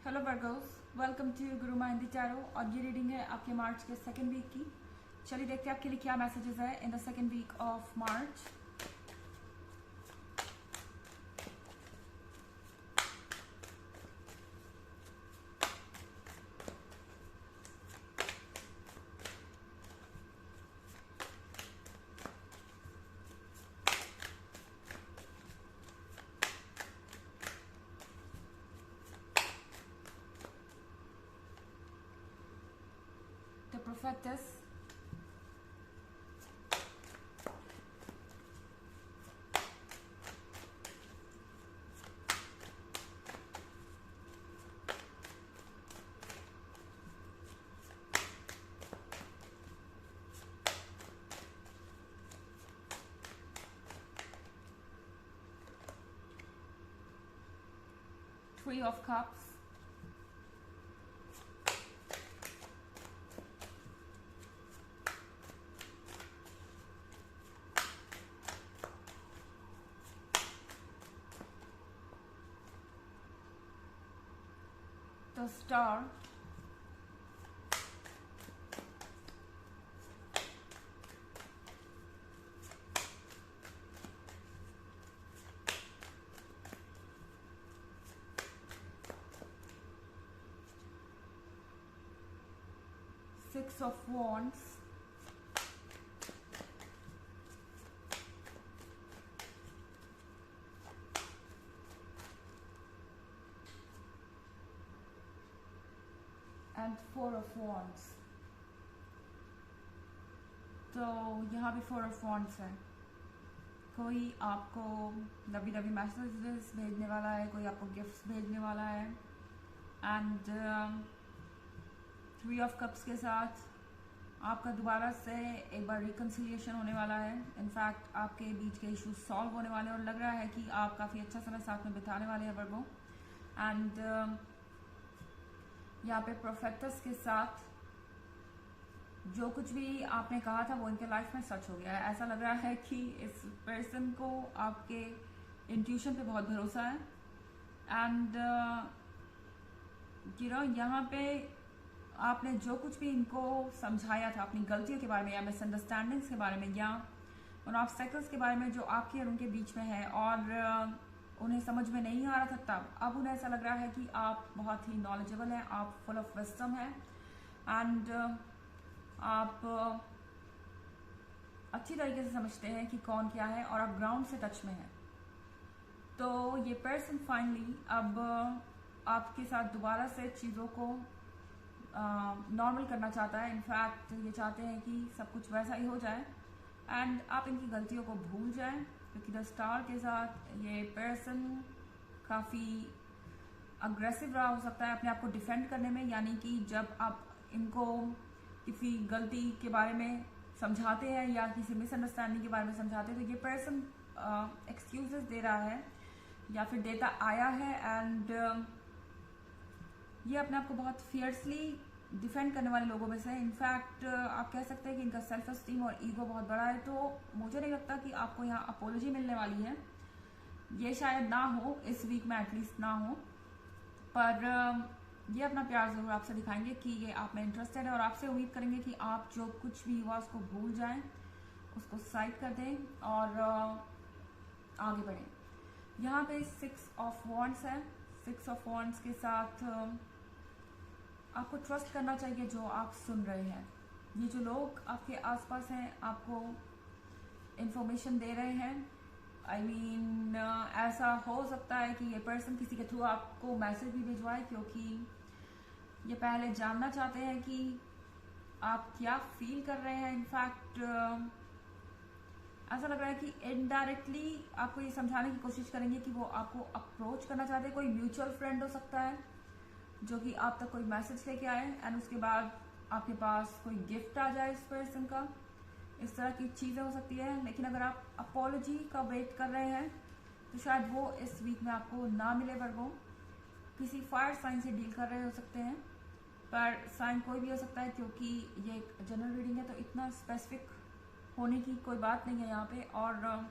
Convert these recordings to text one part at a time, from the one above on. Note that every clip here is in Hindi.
Hello Virgo's, welcome to Guru mehndi tarot. और ये रीडिंग है आपके मार्च के सेकेंड वीक की। चलिए देखते हैं आपके लिए क्या मैसेजेस है in the second week of March. The prophets, three of cups, the star, six of wands, and four of wands। तो यहाँ भी फोर ऑफ wands है। कोई आपको लवी लवी मैसेजेस भेजने वाला है, कोई आपको गिफ्ट्स भेजने वाला है। एंड थ्री ऑफ कप्स के साथ आपका दोबारा से एक बार रिकन्सिलिएशन होने वाला है। इनफैक्ट आपके बीच के इश्यूज सॉल्व होने वाले हैं और लग रहा है कि आप काफ़ी अच्छा समय साथ में बिताने वाले हैं वर्गो। एंड यहाँ पे प्रोफेटस के साथ जो कुछ भी आपने कहा था वो इनके लाइफ में सच हो गया है। ऐसा लग रहा है कि इस पर्सन को आपके इंट्यूशन पे बहुत भरोसा है। एंड यहाँ पे आपने जो कुछ भी इनको समझाया था अपनी गलतियों के बारे में या मिसअंडरस्टैंडिंग्स के बारे में या उन ऑब्स्टेकल्स के बारे में जो आपके और उनके बीच में है और उन्हें समझ में नहीं आ रहा था, तब अब उन्हें ऐसा लग रहा है कि आप बहुत ही नॉलेजेबल हैं, आप फुल ऑफ विजडम हैं एंड आप अच्छी तरीके से समझते हैं कि कौन क्या है और आप ग्राउंड से टच में हैं। तो ये पर्सन फाइनली अब आपके साथ दोबारा से चीज़ों को नॉर्मल करना चाहता है। इनफैक्ट ये चाहते हैं कि सब कुछ वैसा ही हो जाए एंड आप इनकी गलतियों को भूल जाएं, क्योंकि द स्टार के साथ ये पर्सन काफ़ी अग्रेसिव रहा हो सकता है अपने आप को डिफेंड करने में। यानी कि जब आप इनको किसी गलती के बारे में समझाते हैं या किसी मिसअंडरस्टैंडिंग के बारे में समझाते हैं तो ये पर्सन एक्सक्यूजेस दे रहा है या फिर देता आया है। एंड ये अपने आप को बहुत फियर्सली डिफेंड करने वाले लोगों में से है। इनफैक्ट आप कह सकते हैं कि इनका सेल्फ एस्टीम और ईगो बहुत बड़ा है। तो मुझे नहीं लगता कि आपको यहाँ अपोलॉजी मिलने वाली है, ये शायद ना हो इस वीक में, एटलीस्ट ना हो। पर ये अपना प्यार ज़रूर आपसे दिखाएंगे कि ये आप में इंटरेस्टेड है और आपसे उम्मीद करेंगे कि आप जो कुछ भी हुआ उसको भूल जाएं, उसको साइड कर दें और आगे बढ़ें। यहाँ पे सिक्स ऑफ wands है। सिक्स ऑफ wands के साथ आपको ट्रस्ट करना चाहिए जो आप सुन रहे हैं। ये जो लोग आपके आसपास हैं आपको इंफॉर्मेशन दे रहे हैं। आई मीन ऐसा हो सकता है कि ये पर्सन किसी के थ्रू आपको मैसेज भी भिजवाए, क्योंकि ये पहले जानना चाहते हैं कि आप क्या फील कर रहे हैं। इनफैक्ट ऐसा लग रहा है कि इनडायरेक्टली आपको ये समझाने की कोशिश करेंगे कि वो आपको अप्रोच करना चाहते हैं। कोई म्यूचुअल फ्रेंड हो सकता है जो कि आप तक कोई मैसेज लेके आए एंड उसके बाद आपके पास कोई गिफ्ट आ जाए इस पर्सन का। इस तरह की चीज़ें हो सकती है। लेकिन अगर आप अपोलॉजी का वेट कर रहे हैं तो शायद वो इस वीक में आपको ना मिले। वर्गो किसी फायर साइन से डील कर रहे हो सकते हैं, पर साइन कोई भी हो सकता है क्योंकि ये एक जनरल रीडिंग है तो इतना स्पेसिफिक होने की कोई बात नहीं है यहाँ पे। और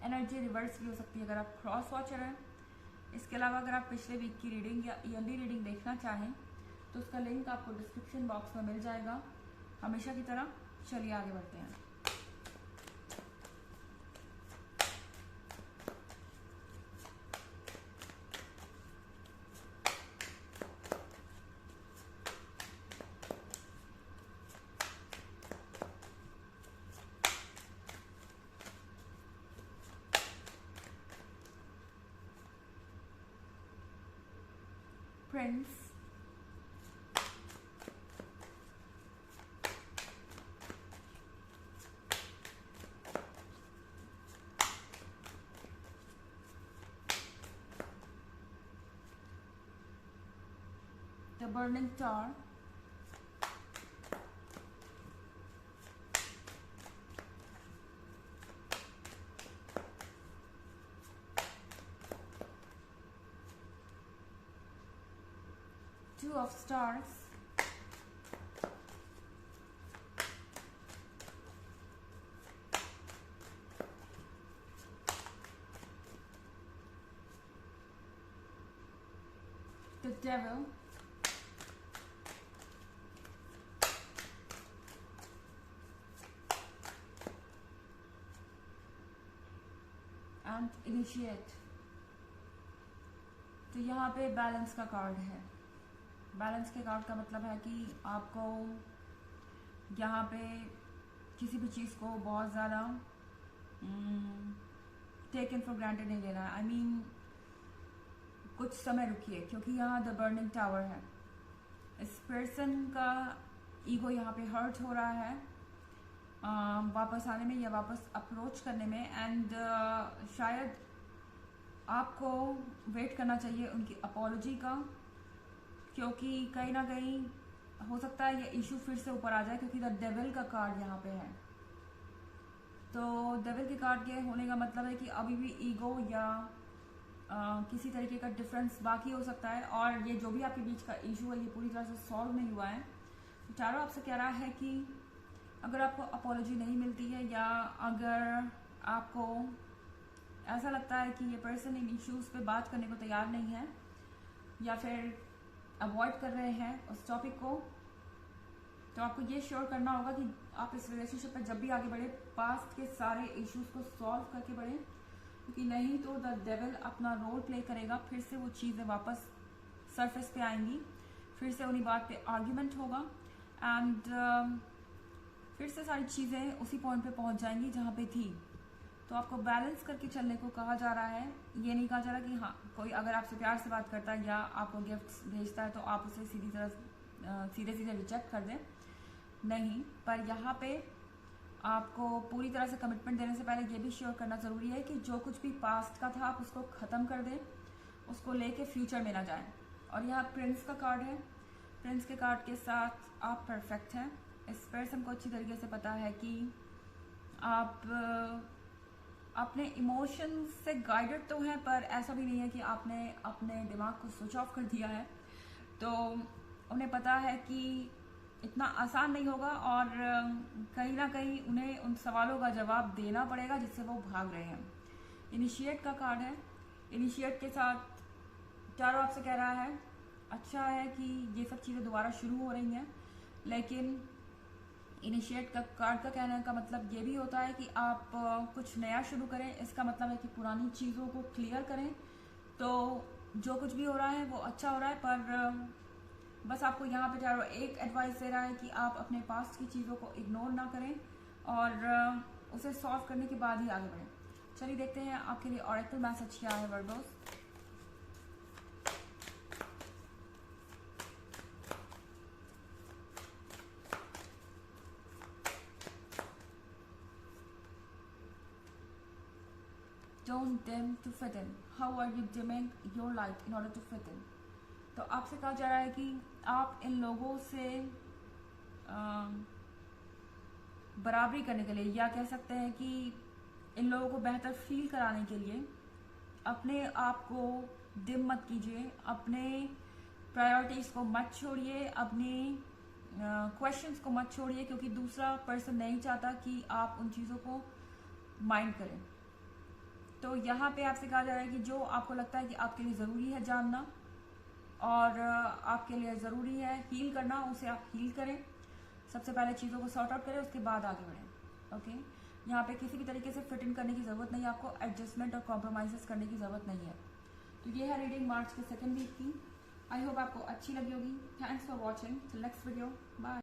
एनर्जी रिवर्स भी हो सकती है अगर आप क्रॉस वॉचर हैं। इसके अलावा अगर आप पिछले वीक की रीडिंग या ईयरली रीडिंग देखना चाहें तो उसका लिंक आपको डिस्क्रिप्शन बॉक्स में मिल जाएगा। हमेशा की तरह चलिए आगे बढ़ते हैं। Prince, the Burning Star, Two of Stars, the Devil, and Initiate। तो यहाँ पे बैलेंस का कार्ड है। बैलेंस के कार्ड का मतलब है कि आपको यहाँ पे किसी भी चीज़ को बहुत ज़्यादा टेकन फॉर ग्रांटेड नहीं लेना है। आई मीन कुछ समय रुकिए, क्योंकि यहाँ द बर्निंग टावर है। इस पर्सन का ईगो यहाँ पे हर्ट हो रहा है वापस आने में या वापस अप्रोच करने में, एंड शायद आपको वेट करना चाहिए उनकी अपॉलॉजी का, क्योंकि कहीं ना कहीं हो सकता है ये इशू फिर से ऊपर आ जाए, क्योंकि द डेविल का कार्ड यहाँ पे है। तो डेविल के कार्ड के होने का मतलब है कि अभी भी ईगो या किसी तरीके का डिफरेंस बाकी हो सकता है, और ये जो भी आपके बीच का इशू है ये पूरी तरह से सॉल्व नहीं हुआ है। तो चारों आपसे कह रहा है कि अगर आपको अपॉलॉजी नहीं मिलती है, या अगर आपको ऐसा लगता है कि ये पर्सन इन इश्यूज पे बात करने को तैयार नहीं है, या फिर अवॉइड कर रहे हैं उस टॉपिक को, तो आपको ये श्योर करना होगा कि आप इस रिलेशनशिप पर जब भी आगे बढ़े पास्ट के सारे इश्यूज को सॉल्व करके बढ़े, क्योंकि नहीं तो द डेविल अपना रोल प्ले करेगा, फिर से वो चीज़ें वापस सरफेस पे आएंगी, फिर से उन्हीं बात पे आर्ग्यूमेंट होगा, एंड फिर से सारी चीज़ें उसी पॉइंट पे पहुंच जाएंगी जहाँ पे थी। तो आपको बैलेंस करके चलने को कहा जा रहा है। ये नहीं कहा जा रहा कि हाँ कोई अगर आपसे प्यार से बात करता है या आपको गिफ्ट्स भेजता है तो आप उसे सीधे सीधे रिजेक्ट कर दें, नहीं। पर यहाँ पे आपको पूरी तरह से कमिटमेंट देने से पहले ये भी श्योर करना ज़रूरी है कि जो कुछ भी पास्ट का था आप उसको ख़त्म कर दें, उसको लेके फ्यूचर में ना जाएं। और यहाँ प्रिंस का कार्ड है। प्रिंस के कार्ड के साथ आप परफेक्ट हैं। इस पर्सन को अच्छी तरीके से पता है कि आप अपने इमोशंस से गाइडेड तो हैं, पर ऐसा भी नहीं है कि आपने अपने दिमाग को स्विच ऑफ कर दिया है। तो उन्हें पता है कि इतना आसान नहीं होगा, और कहीं ना कहीं उन्हें उन सवालों का जवाब देना पड़ेगा जिससे वो भाग रहे हैं। इनिशिएट का कार्ड है। इनिशिएट के साथ चारों आपसे कह रहा है अच्छा है कि ये सब चीज़ें दोबारा शुरू हो रही हैं, लेकिन इनिशिएट का कार्ड का कहने का मतलब ये भी होता है कि आप कुछ नया शुरू करें। इसका मतलब है कि पुरानी चीज़ों को क्लियर करें। तो जो कुछ भी हो रहा है वो अच्छा हो रहा है, पर बस आपको यहाँ पे चारों एक एडवाइस दे रहा है कि आप अपने पास्ट की चीज़ों को इग्नोर ना करें और उसे सॉल्व करने के बाद ही आगे बढ़ें। चलिए देखते हैं आपके लिए ऑरेकल मैसेज क्या है Virgo's. Don't dim to fit in. How are you dimming your light in order to fit in? तो आपसे कहा जा रहा है कि आप इन लोगों से बराबरी करने के लिए, या कह सकते हैं कि इन लोगों को बेहतर फील कराने के लिए अपने आप को डिम मत कीजिए, अपने प्रायोरिटीज को मत छोड़िए, अपनी क्वेश्चंस को मत छोड़िए, क्योंकि दूसरा पर्सन नहीं चाहता कि आप उन चीज़ों को माइंड करें। तो यहाँ पे आपसे कहा जा रहा है कि जो आपको लगता है कि आपके लिए ज़रूरी है जानना और आपके लिए ज़रूरी है हील करना, उसे आप हील करें। सबसे पहले चीज़ों को सॉर्ट आउट करें, उसके बाद आगे बढ़ें। ओके, यहाँ पे किसी भी तरीके से फिट इन करने की ज़रूरत नहीं है, आपको एडजस्टमेंट और कॉम्प्रोमाइज़ करने की ज़रूरत नहीं है। तो ये है रीडिंग मार्च के सेकंड वीक की। आई होप आपको अच्छी लगी होगी। Thanks for watching. Next video, bye.